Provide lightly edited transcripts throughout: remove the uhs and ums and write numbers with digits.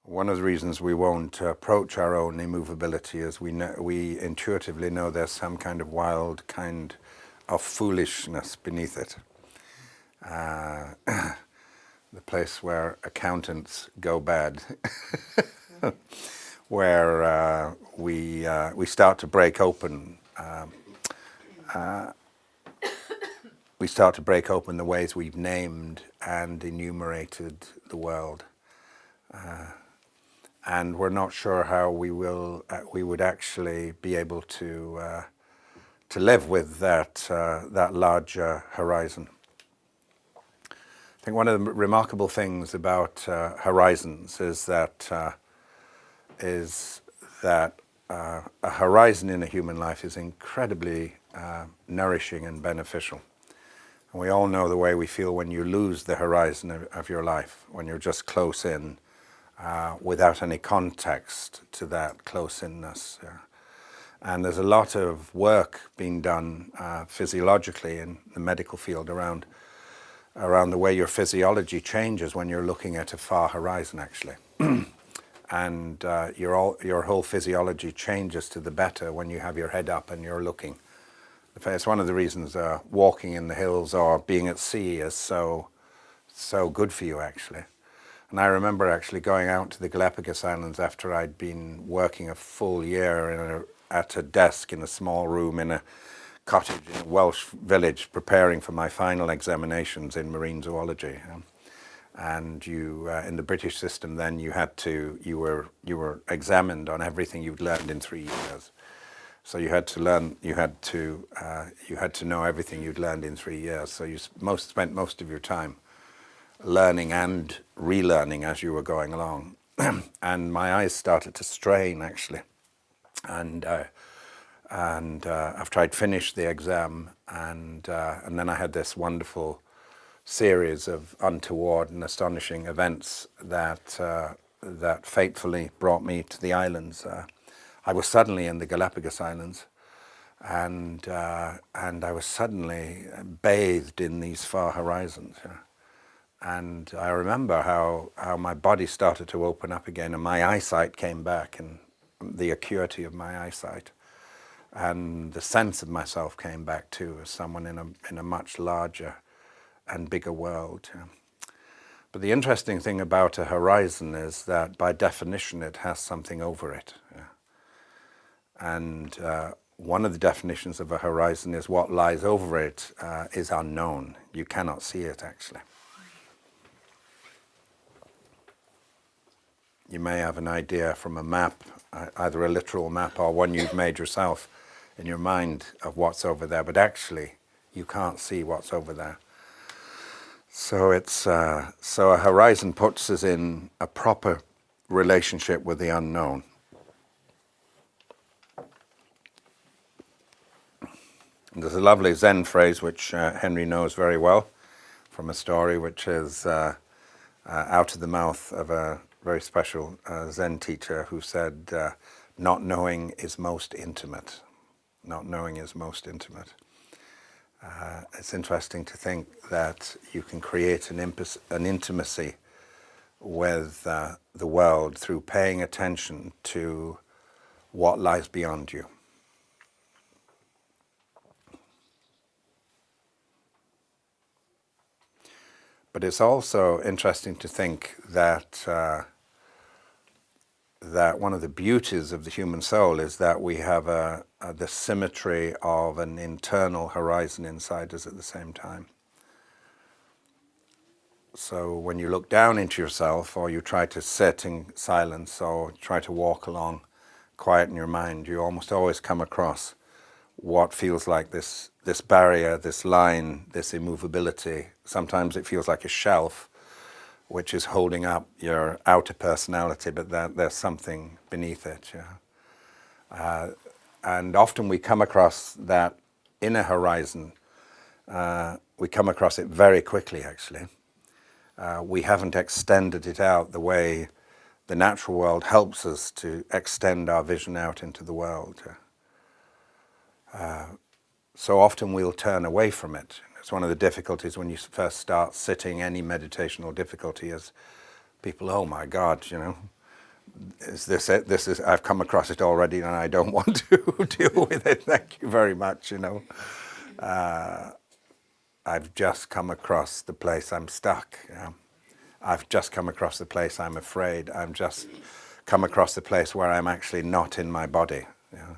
One of the reasons we won't approach our own immovability is we intuitively know there's some kind of wild kind of foolishness beneath it. The place where accountants go bad, where we start to break open. We start to break open the ways we've named and enumerated the world. And we're not sure how we would actually be able to live with that larger horizon. I think one of the remarkable things about horizons is that a horizon in a human life is incredibly nourishing and beneficial. And we all know the way we feel when you lose the horizon of your life, when you're just close in, without any context to that close-inness. And there's a lot of work being done physiologically in the medical field around the way your physiology changes when you're looking at a far horizon, actually. And your whole physiology changes to the better when you have your head up and you're looking. It's one of the reasons walking in the hills or being at sea is so good for you, actually. And I remember actually going out to the Galapagos Islands after I'd been working a full year at a desk in a small room in a cottage in a Welsh village, preparing for my final examinations in marine zoology. And you, in the British system, then you were examined on everything you'd learned in 3 years. So you had to know everything you'd learned in 3 years. So you spent most of your time learning and relearning as you were going along. And my eyes started to strain, actually. And after I'd finished the exam, and then I had this wonderful series of untoward and astonishing events that fatefully brought me to the islands. I was suddenly in the Galapagos Islands, and I was suddenly bathed in these far horizons. And I remember how my body started to open up again, and my eyesight came back, and the acuity of my eyesight, and the sense of myself came back too, as someone in a much larger and bigger world. But the interesting thing about a horizon is that by definition it has something over it. And one of the definitions of a horizon is what lies over it is unknown. You cannot see it, actually. You may have an idea from a map, either a literal map or one you've made yourself in your mind of what's over there, but actually you can't see what's over there. So a horizon puts us in a proper relationship with the unknown. And there's a lovely Zen phrase which Henry knows very well from a story which is out of the mouth of a very special Zen teacher who said, not knowing is most intimate. Not knowing is most intimate. It's interesting to think that you can create an intimacy with the world through paying attention to what lies beyond you. But it's also interesting to think that that one of the beauties of the human soul is that we have the symmetry of an internal horizon inside us at the same time. So when you look down into yourself, or you try to sit in silence, or try to walk along quiet in your mind, you almost always come across what feels like this barrier, this line, this immovability. Sometimes it feels like a shelf which is holding up your outer personality, but there's something beneath it. And often we come across that inner horizon. We come across it very quickly, actually. We haven't extended it out the way the natural world helps us to extend our vision out into the world. So often we'll turn away from it. It's one of the difficulties when you first start sitting, any meditational difficulty is people, oh my God, is this it? This is, I've come across it already and I don't want to deal with it. Thank you very much, you know. I've just come across the place I'm stuck. You know? I've just come across the place I'm afraid. I've just come across the place where I'm actually not in my body. You know?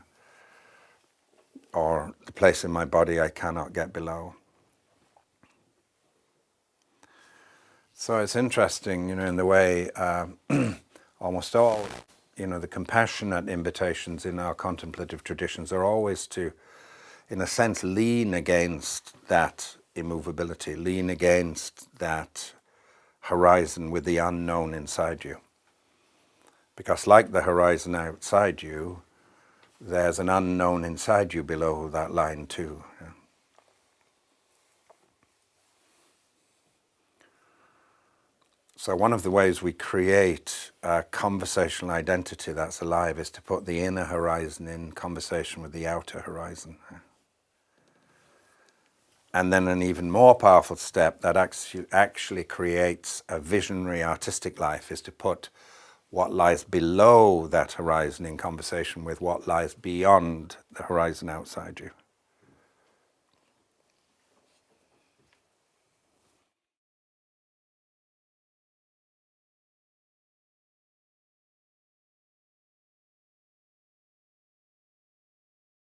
Or the place in my body I cannot get below. So it's interesting, you know, in the way almost all, you know, the compassionate invitations in our contemplative traditions are always to, in a sense, lean against that immovability, lean against that horizon with the unknown inside you. Because like the horizon outside you, there's an unknown inside you below that line too. Yeah. So one of the ways we create a conversational identity that's alive is to put the inner horizon in conversation with the outer horizon. And then an even more powerful step that actually creates a visionary artistic life is to put what lies below that horizon in conversation with what lies beyond the horizon outside you.